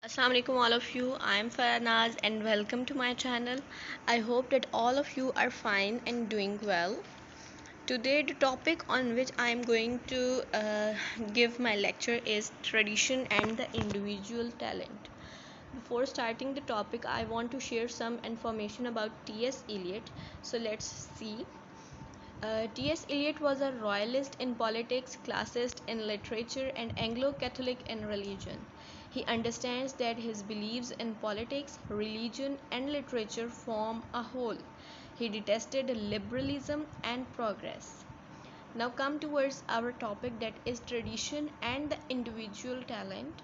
Assalamu alaikum all of you. I am Farnaz and welcome to my channel. I hope that all of you are fine and doing well. Today the topic on which I am going to give my lecture is tradition and the individual talent. Before starting the topic, I want to share some information about TS Eliot. So let's see. T.S. Eliot was a royalist in politics, classicist in literature, and Anglo-Catholic in religion. He understands that his beliefs in politics, religion, and literature form a whole. He detested liberalism and progress. Now come towards our topic, that is tradition and the individual talent.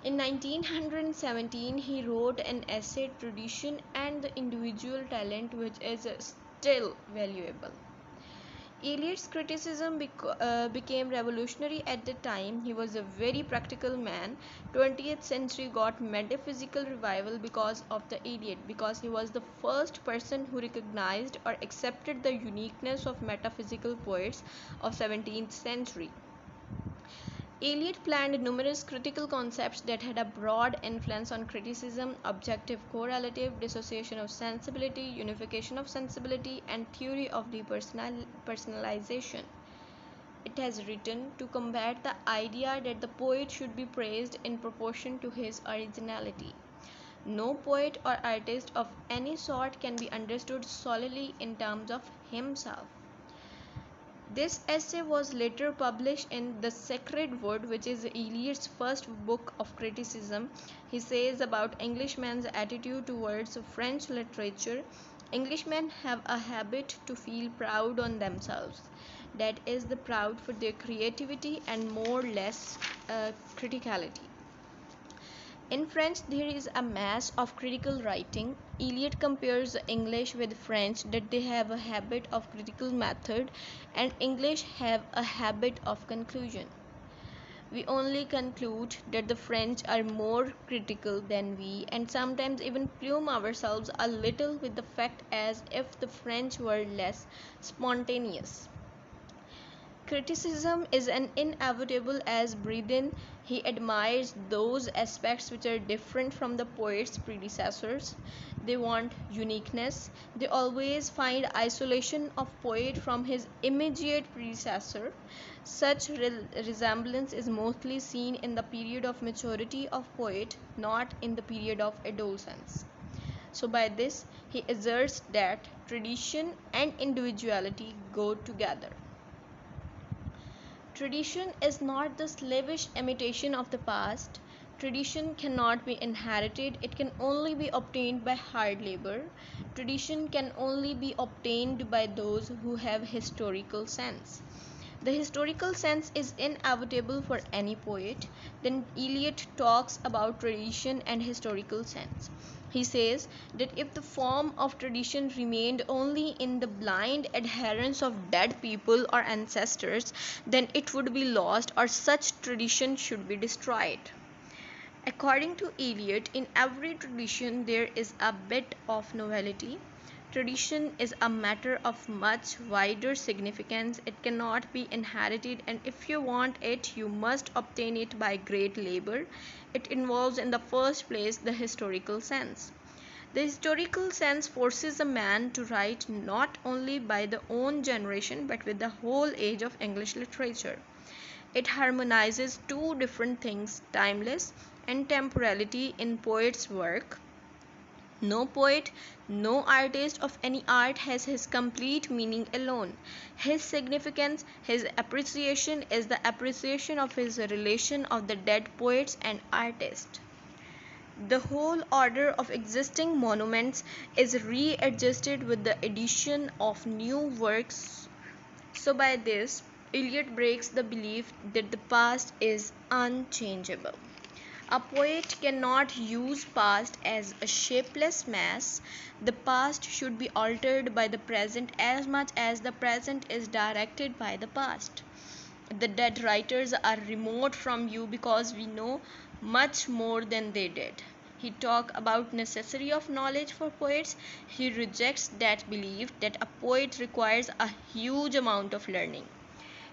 In 1917, he wrote an essay, Tradition and the Individual Talent, which is still valuable. Eliot's criticism became revolutionary at the time. He was a very practical man. 20th century got metaphysical revival because of the Eliot, because he was the first person who recognized or accepted the uniqueness of metaphysical poets of 17th century. Eliot planned numerous critical concepts that had a broad influence on criticism, objective correlative, dissociation of sensibility, unification of sensibility, and theory of depersonalization. It has written to combat the idea that the poet should be praised in proportion to his originality. No poet or artist of any sort can be understood solely in terms of himself. This essay was later published in The Sacred Wood, which is Eliot's first book of criticism. He says about Englishmen's attitude towards French literature: Englishmen have a habit to feel proud on themselves. That is, the proud for their creativity and more or less criticality. In French, there is a mass of critical writing. Eliot compares English with French, that they have a habit of critical method and English have a habit of conclusion. We only conclude that the French are more critical than we, and sometimes even plume ourselves a little with the fact as if the French were less spontaneous. Criticism is an inevitable as breathing. He admires those aspects which are different from the poet's predecessors. They want uniqueness. They always find isolation of poet from his immediate predecessor. Such resemblance is mostly seen in the period of maturity of poet, not in the period of adolescence. So by this, he asserts that tradition and individuality go together. Tradition is not the slavish imitation of the past. Tradition cannot be inherited, it can only be obtained by hard labor. Tradition can only be obtained by those who have historical sense. The historical sense is inevitable for any poet. Then Eliot talks about tradition and historical sense. He says that if the form of tradition remained only in the blind adherence of dead people or ancestors, then it would be lost, or such tradition should be destroyed. According to Eliot, in every tradition there is a bit of novelty. Tradition is a matter of much wider significance. It cannot be inherited, and if you want it, you must obtain it by great labor. It involves, in the first place, the historical sense. The historical sense forces a man to write not only by the own generation but with the whole age of English literature. It harmonizes two different things, timeless and temporality, in poet's work. No poet, no artist of any art has his complete meaning alone. His significance, his appreciation is the appreciation of his relation of the dead poets and artists. The whole order of existing monuments is readjusted with the addition of new works. So by this, Eliot breaks the belief that the past is unchangeable. A poet cannot use past as a shapeless mass. The past should be altered by the present as much as the present is directed by the past. The dead writers are remote from you because we know much more than they did. He talks about necessity of knowledge for poets. He rejects that belief that a poet requires a huge amount of learning.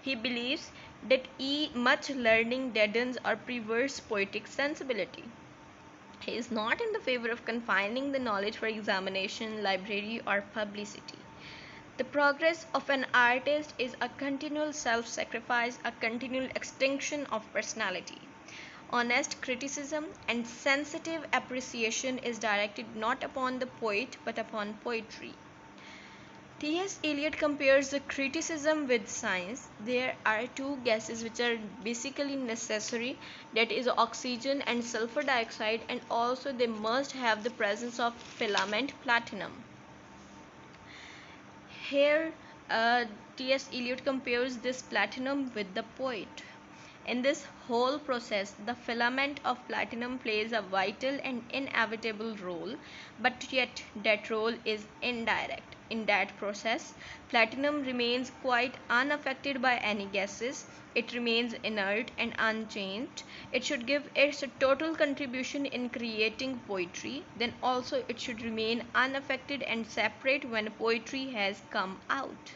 He believes that much learning deadens or perverts poetic sensibility. He is not in the favor of confining the knowledge for examination, library, or publicity. The progress of an artist is a continual self sacrifice, a continual extinction of personality. Honest criticism and sensitive appreciation is directed not upon the poet but upon poetry. T.S. Eliot compares the criticism with science. There are two gases which are basically necessary, that is oxygen and sulfur dioxide, and also they must have the presence of filament platinum. Here, T.S. Eliot compares this platinum with the poet. In this whole process, the filament of platinum plays a vital and inevitable role, but yet that role is indirect. In that process, platinum remains quite unaffected by any gases. It remains inert and unchanged. It should give its total contribution in creating poetry. Then also it should remain unaffected and separate when poetry has come out.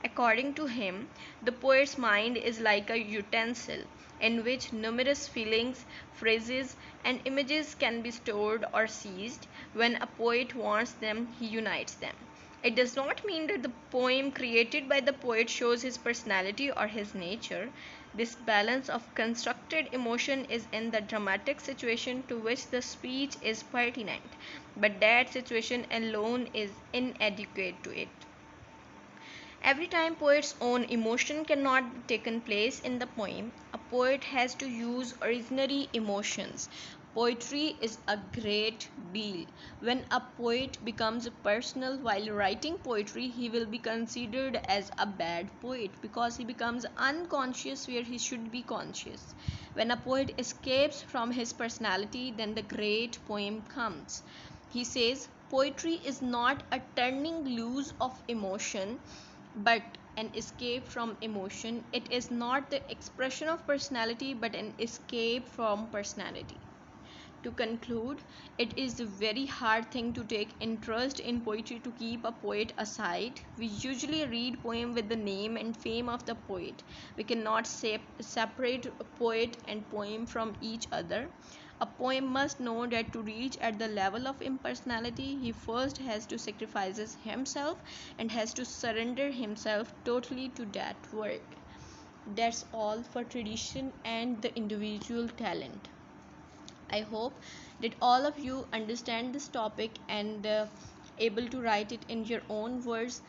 According to him, the poet's mind is like a utensil in which numerous feelings, phrases, and images can be stored or seized. When a poet wants them, he unites them. It does not mean that the poem created by the poet shows his personality or his nature. This balance of constructed emotion is in the dramatic situation to which the speech is pertinent, but that situation alone is inadequate to it. Every time poet's own emotion cannot be taken place in the poem, a poet has to use originary emotions. Poetry is a great deal. When a poet becomes personal while writing poetry, he will be considered as a bad poet because he becomes unconscious where he should be conscious. When a poet escapes from his personality, then the great poem comes. He says, poetry is not a turning loose of emotion but an escape from emotion. It is not the expression of personality but an escape from personality. To conclude, it is a very hard thing to take interest in poetry to keep a poet aside. We usually read poem with the name and fame of the poet. We cannot separate a poet and poem from each other. A poem must know that to reach at the level of impersonality, he first has to sacrifice himself and has to surrender himself totally to that work. That's all for tradition and the individual talent. I hope that all of you understand this topic and able to write it in your own words.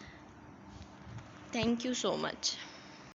Thank you so much.